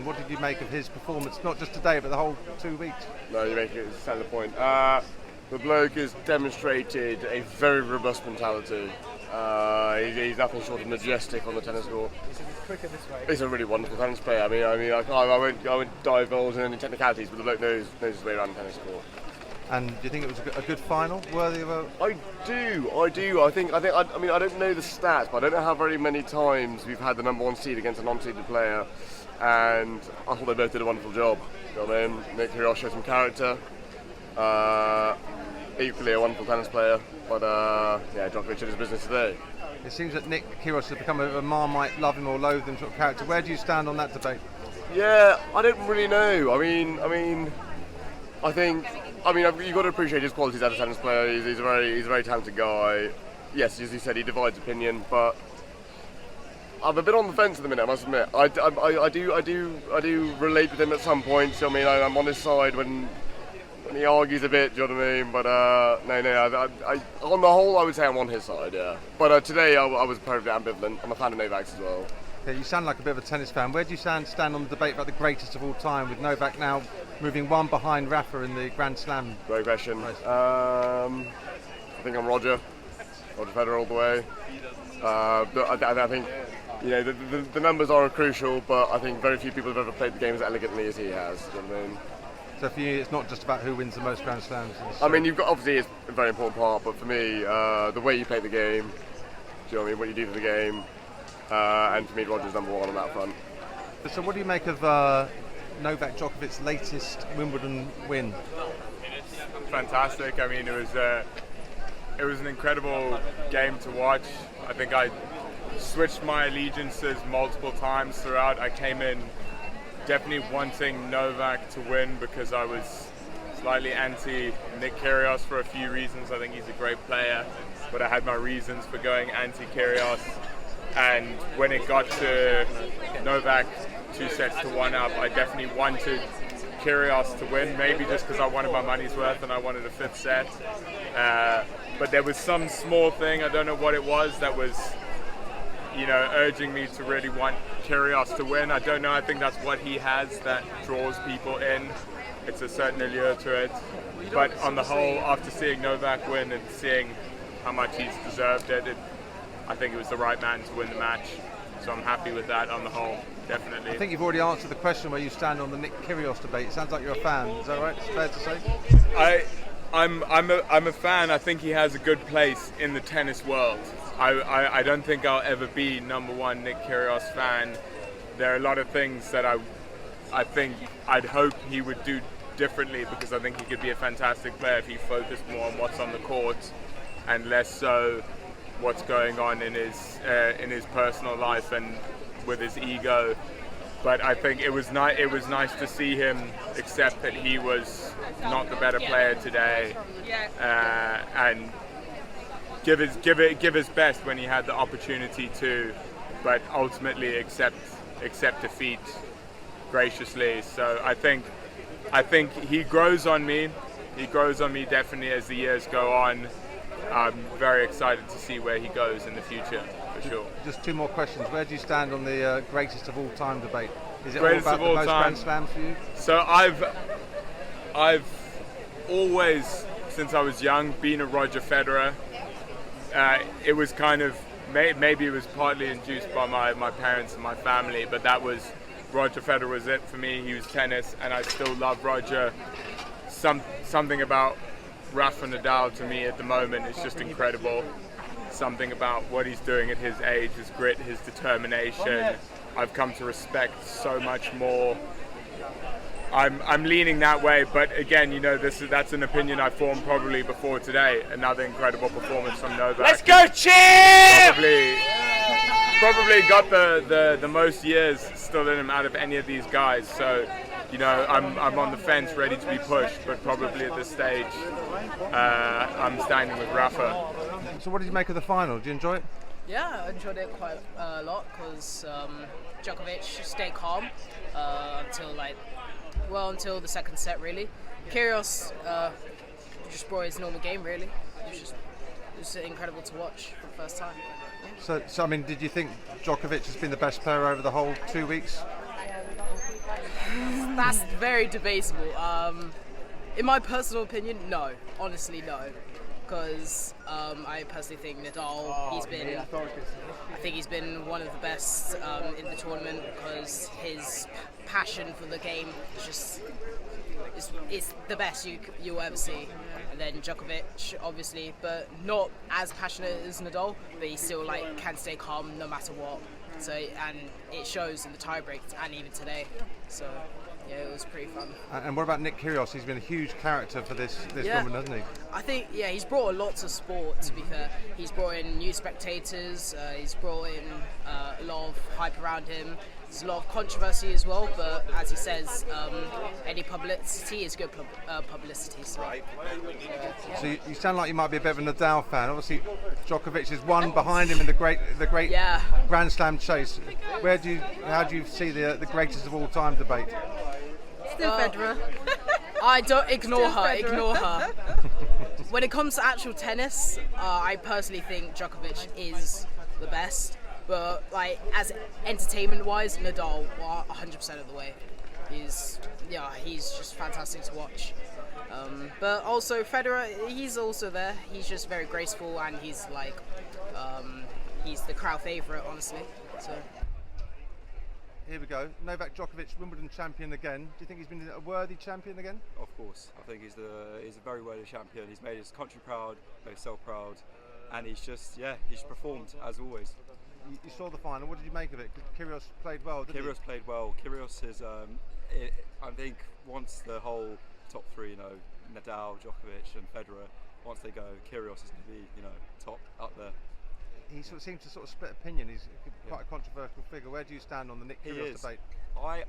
What did you make of his performance, not just today, but the whole 2 weeks? No, you make it a solid point. The bloke has demonstrated a very robust mentality. He's nothing short of majestic on the tennis court. He's a really wonderful tennis player. I won't divulge in any technicalities, but the bloke knows his way around the tennis court. And do you think it was a good final, worthy of a? I do. I don't know the stats, but I don't know how very many times we've had the number one seed against a non-seeded player, and I thought they both did a wonderful job. You know what I mean? Nick Kyrgios showed some character. Equally a wonderful tennis player, but Djokovic did his business today. It seems that Nick Kyrgios has become a Marmite, love him or loathe him sort of character. Where do you stand on that debate? Yeah, I don't really know. I think you've got to appreciate his qualities as a tennis player. He's a very talented guy. Yes, as you said, he divides opinion, but I'm a bit on the fence at the minute, I must admit. I do relate with him at some points. I mean, I'm on his side when he argues a bit. Do you know what I mean? But on the whole, I would say I'm on his side. Yeah. But today, I was perfectly ambivalent. I'm a fan of Novak's as well. Yeah, you sound like a bit of a tennis fan. Where do you stand on the debate about the greatest of all time, with Novak now moving one behind Rafa in the Grand Slam? Great question. I think I'm Roger Federer all the way. But I think the numbers are crucial, but I think very few people have ever played the game as elegantly as he has. Do you know what I mean? So for you, it's not just about who wins the most Grand Slams. You've got, obviously it's a very important part, but for me, the way you play the game, do you know what I mean? What you do for the game. And for me, Roger's number one on that front. So what do you make of Novak Djokovic's latest Wimbledon win? Fantastic. I mean, it was an incredible game to watch. I think I switched my allegiances multiple times throughout. I came in definitely wanting Novak to win because I was slightly anti Nick Kyrgios for a few reasons. I think he's a great player, but I had my reasons for going anti Kyrgios. And when it got to Novak 2-1 up, I definitely wanted Kyrgios to win, maybe just because I wanted my money's worth and I wanted a fifth set. But there was some small thing, I don't know what it was, that was urging me to really want Kyrgios to win. I don't know, I think that's what he has that draws people in. It's a certain allure to it. But on the whole, after seeing Novak win and seeing how much he's deserved it, I think it was the right man to win the match. So I'm happy with that on the whole, definitely. I think you've already answered the question where you stand on the Nick Kyrgios debate. It sounds like you're a fan. Is that right? It's fair to say? I'm a fan. I think he has a good place in the tennis world. I don't think I'll ever be number one Nick Kyrgios fan. There are a lot of things that I think I'd hope he would do differently, because I think he could be a fantastic player if he focused more on what's on the court and less so what's going on in his personal life and with his ego. But I think it was nice to see him accept that he was not the better player today, and give his best when he had the opportunity to, but ultimately accept defeat graciously. So I think he grows on me. He grows on me definitely as the years go on. I'm very excited to see where he goes in the future, for sure. Just two more questions. Where do you stand on the greatest of all time debate? Is it greatest all about of all the most time. Grand Slams for you? So I've always, since I was young, been a Roger Federer. It was kind of, maybe it was partly induced by my parents and my family, but that was, Roger Federer was it for me. He was tennis, and I still love Roger. Something about Rafa Nadal to me at the moment is just incredible. Something about what he's doing at his age, his grit, his determination, I've come to respect so much more. I'm leaning that way, but again, that's an opinion I formed probably before today. Another incredible performance from Novak. Let's go, champ! Probably got the most years still in him out of any of these guys. So, I'm on the fence, ready to be pushed, but probably at this stage, I'm standing with Rafa. So what did you make of the final? Did you enjoy it? Yeah, I enjoyed it quite a lot because Djokovic stayed calm until the second set, really. Kyrgios just brought his normal game, really. It was incredible to watch for the first time. Yeah. So did you think Djokovic has been the best player over the whole 2 weeks? That's very debatable. In my personal opinion, no. Honestly, no. Because I personally think Nadal, I think he's been one of the best in the tournament because his passion for the game is just it's the best you'll ever see. And then Djokovic, obviously, but not as passionate as Nadal, but he still can stay calm no matter what. So and it shows in the tie breaks and even today. So yeah, it was pretty fun. And what about Nick Kyrgios? He's been a huge character for this tournament, hasn't he? I think he's brought a lot to sport. To be fair, he's brought in new spectators. He's brought in a lot of hype around him. There's a lot of controversy as well, but as he says, any publicity is good publicity. So, So you sound like you might be a bit of a Nadal fan. Obviously, Djokovic is one behind him in the great Grand Slam chase. How do you see the greatest of all time debate? Still Federer. I don't ignore her. Federer. Ignore her. When it comes to actual tennis, I personally think Djokovic is the best. But as entertainment-wise, Nadal 100% of the way. He's just fantastic to watch. But also Federer, he's also there. He's just very graceful and he's the crowd favourite, honestly. So. Here we go. Novak Djokovic, Wimbledon champion again. Do you think he's been a worthy champion again? Of course. I think he's a very worthy champion. He's made his country proud, made himself proud, and he's performed as always. You saw the final. What did you make of it? Kyrgios played well, didn't he? Kyrgios played well. Kyrgios is, I think, once the whole top three, Nadal, Djokovic, and Federer, once they go, Kyrgios is going to be, top up there. He seems to split opinion. He's quite a controversial figure. Where do you stand on the Nick Kyrgios debate? I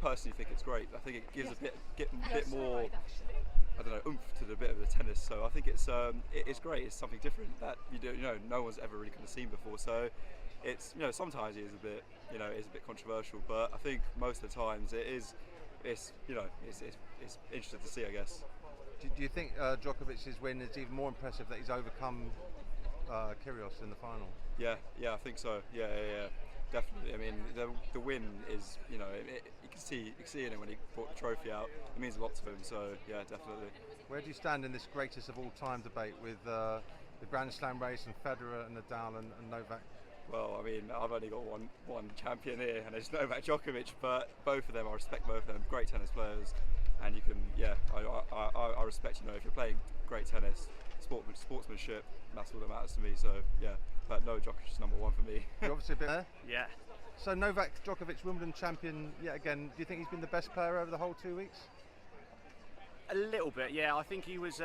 personally think it's great. I think it gives a bit more, oomph to the bit of the tennis. So I think it's great. It's something different that no one's ever really kind of seen before. So it's sometimes it is a bit controversial, but I think most of the times it's interesting to see, I guess. Do you think Djokovic's win is even more impressive that he's overcome Kyrgios in the final? Yeah, I think so. Yeah, definitely. I mean, the win is, you can see when he brought the trophy out. It means a lot to him. So yeah, definitely. Where do you stand in this greatest of all time debate with the Grand Slam race and Federer and Nadal and Novak? Well, I mean, I've only got one champion here, and it's Novak Djokovic. But both of them, I respect both of them. Great tennis players, and you can, I respect. If you're playing great tennis, sportsmanship, that's all that matters to me. So yeah, but no, Djokovic is number one for me. You're obviously a bit there. Yeah. So Novak Djokovic, Wimbledon champion yet again. Do you think he's been the best player over the whole 2 weeks? A little bit, yeah. I think he was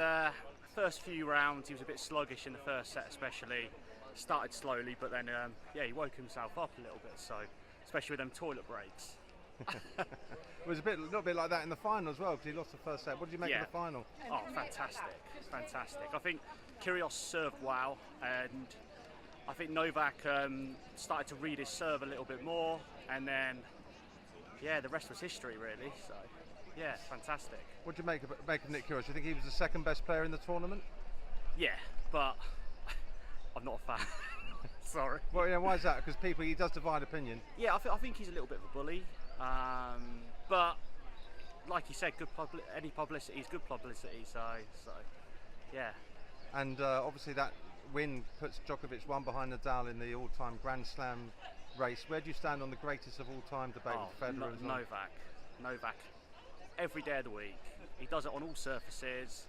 first few rounds. He was a bit sluggish in the first set, especially. Started slowly, but then he woke himself up a little bit. So, especially with them toilet breaks. It was a little bit like that in the final as well, because he lost the first set. What did you make of the final? Oh, fantastic! I think Kyrgios served well, and I think Novak started to read his serve a little bit more, and then the rest was history, really. So yeah, fantastic. What do you make of Nick Kyrgios? Do you think he was the second best player in the tournament? Yeah, but I'm not a fan. Sorry. Well, why is that? Because he does divide opinion. Yeah, I think he's a little bit of a bully. But like you said, any publicity is good publicity. So yeah. And obviously that win puts Djokovic one behind Nadal in the all-time Grand Slam race. Where do you stand on the greatest of all time debate with Federer and Novak. Every day of the week. He does it on all surfaces.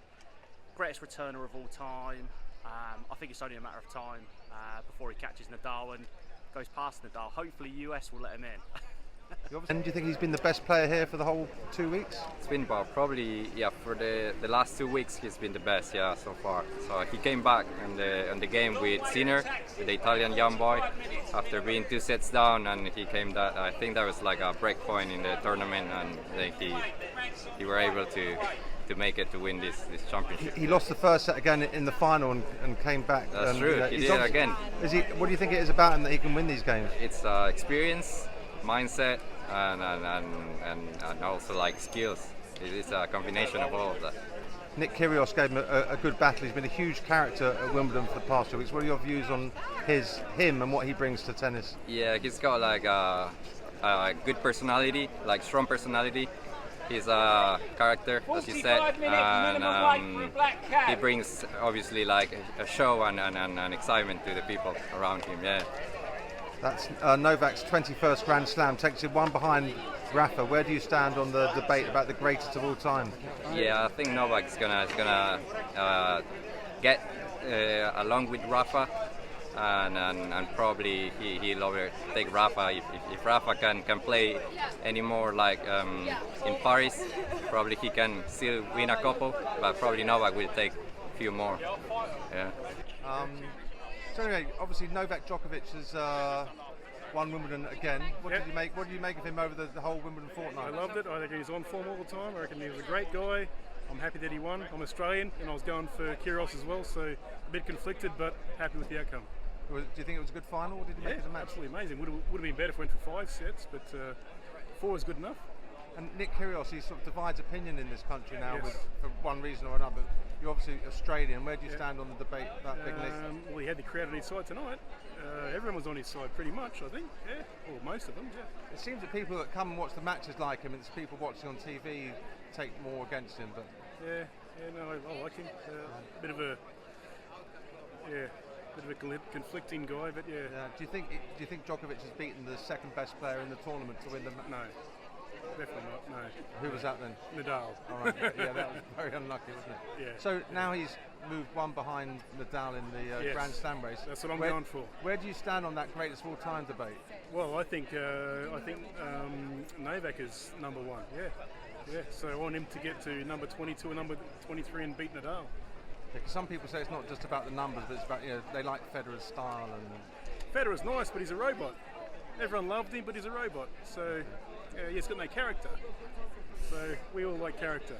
Greatest returner of all time. I think it's only a matter of time before he catches Nadal and goes past Nadal. Hopefully US will let him in. And do you think he's been the best player here for the whole 2 weeks? It's been probably, for the last 2 weeks he's been the best, so far. So he came back on the game with Sinner, the Italian young boy, after being 2 sets down, and he came I think that was like a break point in the tournament, and then he were able to make it to win this championship. He lost the first set again in the final and came back. That's true, he did it again. What do you think it is about him that he can win these games? It's experience, mindset, and also skills. It's a combination of all of that. Nick Kyrgios gave him a good battle. He's been a huge character at Wimbledon for the past 2 weeks. What are your views on him and what he brings to tennis? Yeah, he's got a good personality, strong personality, He's a character, as you said, and he brings obviously like a show and excitement to the people around him. Yeah. That's Novak's 21st Grand Slam, takes him one behind Rafa. Where do you stand on the debate about the greatest of all time? Yeah, I think Novak's gonna get along with Rafa, and probably he'll overtake Rafa if Rafa can play anymore like in Paris. Probably he can still win a couple, but probably Novak will take a few more. Yeah. So anyway, obviously Novak Djokovic has won Wimbledon again. What did you make? What did you make of him over the whole Wimbledon fortnight? I loved it. I think he's on form all the time. I reckon he was a great guy. I'm happy that he won. I'm Australian, and I was going for Kyrgios as well, so a bit conflicted, but happy with the outcome. Do you think it was a good final? What did you make of the match? Absolutely amazing. Would have been better if we went for 5 sets, but 4 was good enough. And Nick Kyrgios, he sort of divides opinion in this country now, for one reason or another. You're obviously Australian. Where do you stand on the debate about Big Nick? Well, he had the crowd on his side tonight. Everyone was on his side pretty much, I think. Yeah, or most of them. Yeah. It seems that people that come and watch the matches like him, and it's people watching on TV take more against him. But no, I like him. Bit of a conflicting guy, but yeah. Do you think Djokovic has beaten the second best player in the tournament to win the match? No. Definitely not, no. Who was that then? Nadal. All right. Yeah, that was very unlucky, wasn't it? Yeah. So now he's moved one behind Nadal in the Grand Slam race. That's what I'm going for. Where do you stand on that greatest of all time debate? Well, I think Novak is number 1. Yeah. So I want him to get to number 22 and number 23 and beat Nadal. Because some people say it's not just about the numbers, but it's about they like Federer's style and. Federer's nice, but he's a robot. Everyone loved him, but he's a robot. So he's got no character. So we all like character.